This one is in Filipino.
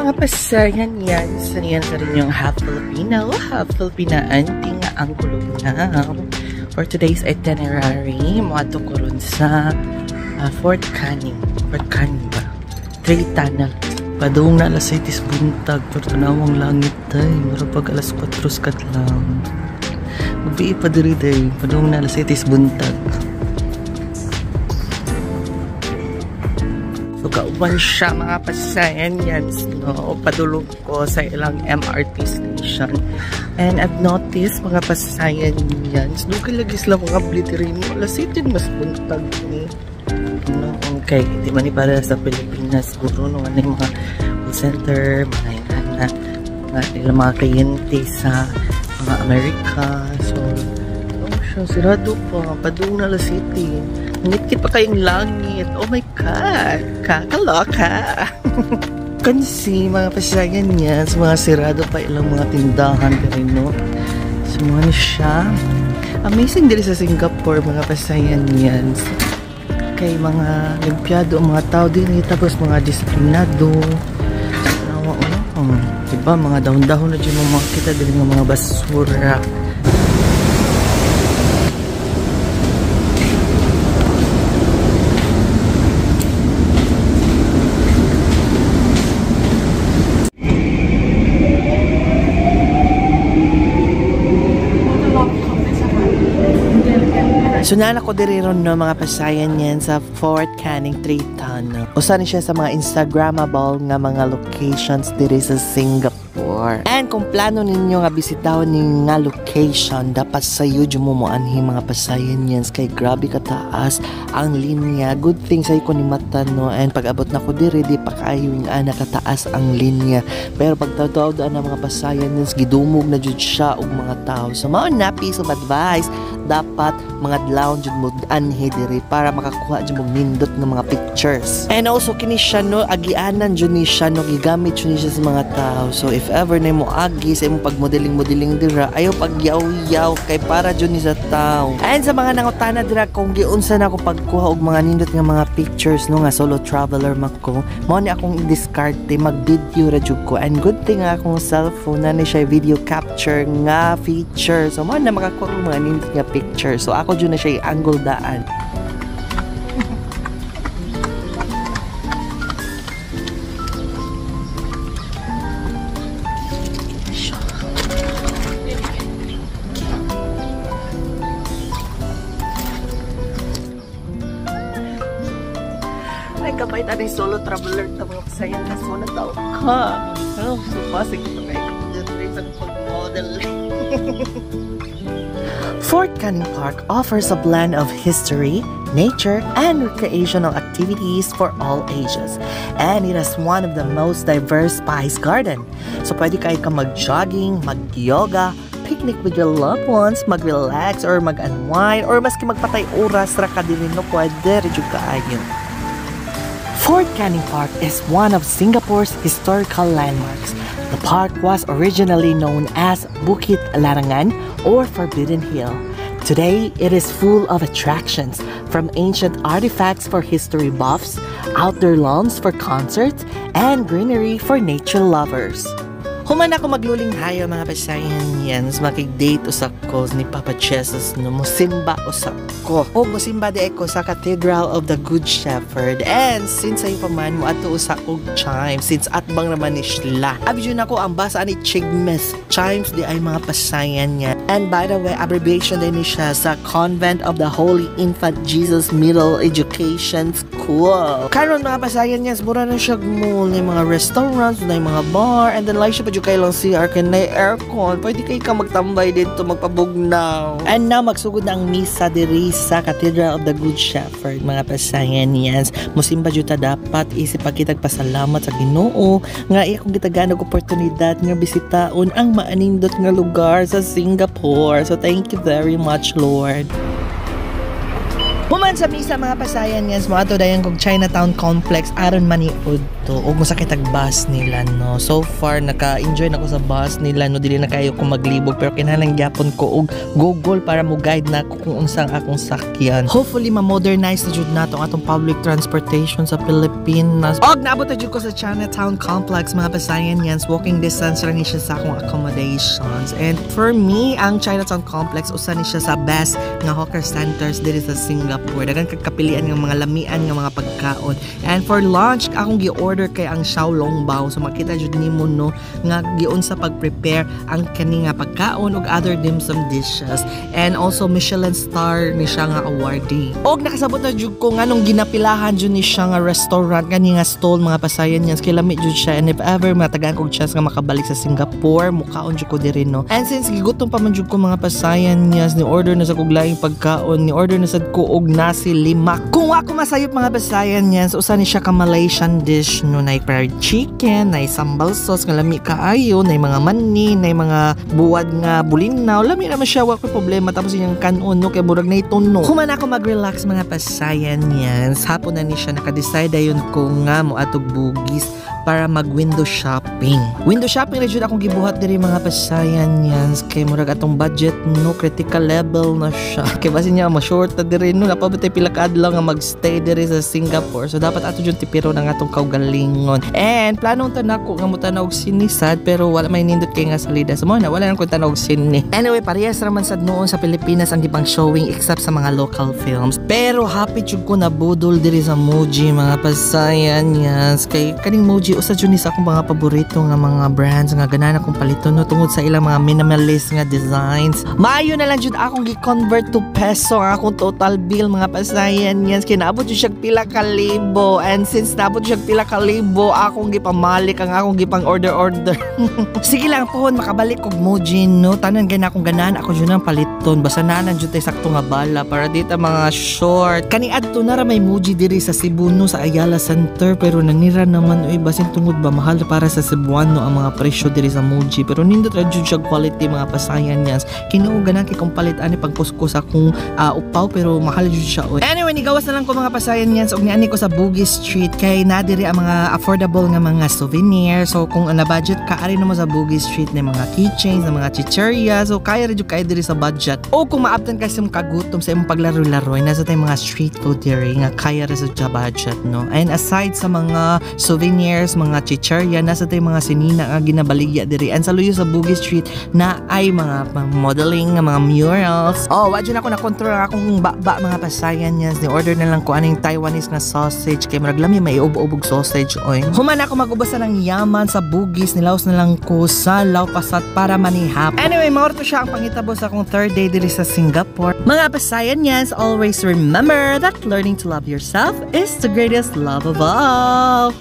mga pasayan yan. Saniyan ka rin yung half Filipino, half Filipinaan, tinga ang kulunang. For today's itinerary, mga tukuron sa Fort Canning. Fort Canning ba? Trail Tunnel. Padung na alas 7 buntag, pero tanawang langit tayo. Marapag alas 4 skat lang. Magbiit pa diri tayo. Padung na alas 7 buntag. So, kauban siya mga pasayan yan. No? Padulog ko sa ilang MRT station. And I've noticed mga pasayan yan. So, dugay lagi sila mga bliterin mo. Alas 7 mas buntag ni. No? Okay, di ba ni para sa Pilipinas siguro no, ano yung mga call center, mga ilang mga kliyente sa mga Amerika. So, siya, sirado pa. Padung na alas 7. Nangit pa kayong langit. Oh my God! Kakaloka! Kasi mga pasayan niya, mga sirado pa ilang mga tindahan ka rin, no? So, ano siya? Amazing din sa Singapore, mga pasayan niyan. Kay mga limpyado, mga tao din, tapos mga disiplinado. Diba, mga dahon-dahon na dyan mga kita din mga basura. So nana ko diri ron no mga pasayan yan sa Fort Canning Trail Tunnel. Usa ni siya sa mga Instagrammable nga mga locations diri sa Singapore. And kung plano ninyo nga bisitahon ning nga location, dapat sa YouTube mo anhi mga pasayan yan kay grabe kataas ang linya. Good thing sa ko ni mata no, and pag abot na ko diri di pa kayo yung ana kataas ang linya. Pero pag taw na mga pasayan yan gidumog na jud siya og mga tao. So mao na piece of advice, dapat mga lounge mo anhi diri para makakuha jud mo nindot ng mga pictures. And also kini siya no, agianan jud ni siya no, gigamit jud ni siya sa mga tao. So if ever na mo agi sa imong pagmodeling dira, ayaw pagyaw-yaw kay para jud ni sa tao. And sa mga nangutana dira kung giunsa na ako pagkuha og mga nindot nga mga pictures no, nga solo traveler mako, mao ni akong i-discarte, mag-video ra jud ko. And good thing nga akong cellphone na ni siya video capture nga feature. So mao na makakuha og mga nindot nga picture. So ako dyan na siya angle daan. Ay, kapay tayo solo traveler na mga pasayan na so nataw ka. Oh, so pasig ito kayo. Sa pag-model. Fort Canning Park offers a blend of history, nature, and recreational activities for all ages. And it has one of the most diverse spice garden. So pwede kayo ka mag-jogging, mag-yoga, picnic with your loved ones, mag-relax or mag-unwind, or maski magpatay oras ra ka din no, pwede rin kaayo. Fort Canning Park is one of Singapore's historical landmarks. The park was originally known as Bukit Larangan or Forbidden Hill. Today, it is full of attractions, from ancient artifacts for history buffs, outdoor lawns for concerts, and greenery for nature lovers. Human ako magluling hayo mga pasayan yan. Makig-date usak ko ni Papa Jesus no, musimba usak ko. O musimba di ako sa Cathedral of the Good Shepherd. And since ay paman mo ato usak og chimes, since atbang naman ni sila. Abidyo na ko ang basa ni Chigmes. Chimes di ay mga pasayan yan. And by the way, abbreviation din ni siya sa Convent of the Holy Infant Jesus Middle Education School. Karon mga pasayan yan, mura na siya mall, na mga restaurants, na mga bar, and then like siya pa kayo lang CR kay na aircon, pwede kayo ka magtambay dito, magpabugnaw. And now magsugod na ang misa diri sa Cathedral of the Good Shepherd mga pasayan yan. Musimba juta dapat isip pagkitag pasalamat sa Ginoo nga akong gitaganag oportunidad nga bisitaon ang maanindot nga lugar sa Singapore. So thank you very much, Lord. Human sa misa mga pasayan yan, mo ato dayon kog Chinatown Complex aron maniud to ug mosakit ang bus nila no. So far naka-enjoy nako sa bus nila no, dili na kayo ko maglibog pero kinahanglan gyapon ko og Google para mo guide na ko kung unsang akong sakyan. Hopefully ma-modernize na jud nato atong public transportation sa Pilipinas. Og naabot na jud ko sa Chinatown Complex mga pasayan yan, walking distance ra ni siya sa akong accommodations. And for me, ang Chinatown Complex usa ni siya sa best nga hawker centers diri sa Singapore. Daghang kagkapilian ng mga lamian ng mga pagkaon. And for lunch, akong gi-order kay ang xiaolongbao. So makita jud nimo no nga giun sa pag-prepare ang kani nga pagkaon ug other dim sum dishes. And also Michelin star ni siya nga awardee. Og nakasabot na jud ko nga nung ginapilahan jud ni siya nga restaurant kani nga stall mga pasayan niya. Kay lami jud siya, and if ever matagaan kog chance nga makabalik sa Singapore, mukaon jud ko diri no. And since gigutom pa man jud ko mga pasayan niya, ni order na sa kog laing pagkaon, ni order na sad ko og nasi lemak. Kung ako masayop mga pasayan niya, so usa ni siya ka Malaysian dish no, na fried chicken, na sambal sauce nga lami kaayo, na mga mani, na mga buwad nga bulinaw, lami naman siya, wala problema. Tapos yung kanon no, kay murag na ituno. Human ako mag-relax mga pasayan niya, hapon na ni siya naka-decide ayon ko nga mo atog bugis para mag-window shopping. Window shopping na jud akong gibuhat diri mga pasayan yan. Kay murag atong budget no, critical level na siya. Kay basin niya ma-short na diri no, napabutay pila ka adlaw nga mag-stay diri sa Singapore. So dapat ato jud tipiro ng atong kaugalingon. And planong to nako nga mutanaw og sinisad pero wala may nindot kay nga salida. So mo na wala nang ko tanaw og sini. Anyway, parehas raman sad noon sa Pilipinas ang gibang showing except sa mga local films. Pero happy jud ko na budol diri sa Muji mga pasayan yan. Kay kaning Muji usa jud ni sa akong mga paborito nga mga brands nga ganahan akong paliton no tungod sa ilang mga minimalist nga designs. Maayo na lang jud akong gi-convert to peso ang akong total bill mga pasayan yan. Kinaabot jud siya pila ka libo, and since naabot siya pila ka libo, akong gipamalik ang akong gipang order. Sige lang po makabalik kog Muji no, tanan gana akong ganahan ako jud nang paliton. Basta nanan jud tay sakto nga bala para dita mga short. Kani adto na ra may Muji diri sa Cebu no, sa Ayala Center, pero nanira naman oy basin tungod ba mahal para sa Cebuano ang mga presyo diri sa Muji, pero nindot ra jud siya quality mga pasayan niya. Kinuo ganan kay kung palit ani pagkuskus akong upaw pero mahal jud siya oy. Anyway, nigawas na lang ko mga pasayan niya, og niani ko sa Bugis Street kay nadiri ang mga affordable nga mga souvenir. So kung na budget ka ari mo sa Bugis Street na mga keychains, na mga chicheria, so kaya ra jud kay diri sa budget. O kung maabtan ka sa kagutom sa imong paglaro-laro, nasa tay mga street food diri nga kaya ra sa budget no. And aside sa mga souvenirs, mga chicheria, nasa tay mga sinina nga ginabaligya diri. And sa luyo sa Bugis Street na ay mga modeling nga mga murals. Oh, wa jud ako na control akong baba mga pasayan niya. Ni order na lang ko aning Taiwanese nga sausage kay murag lami may ubog sausage oy. Human ako magubos ng yaman sa Bugis, nilaos na lang ko sa Lawpasat para manihap. Anyway, maorto siya ang pangitabo sa akong third day diri sa Singapore. Mga pasayan niya, always remember that learning to love yourself is the greatest love of all.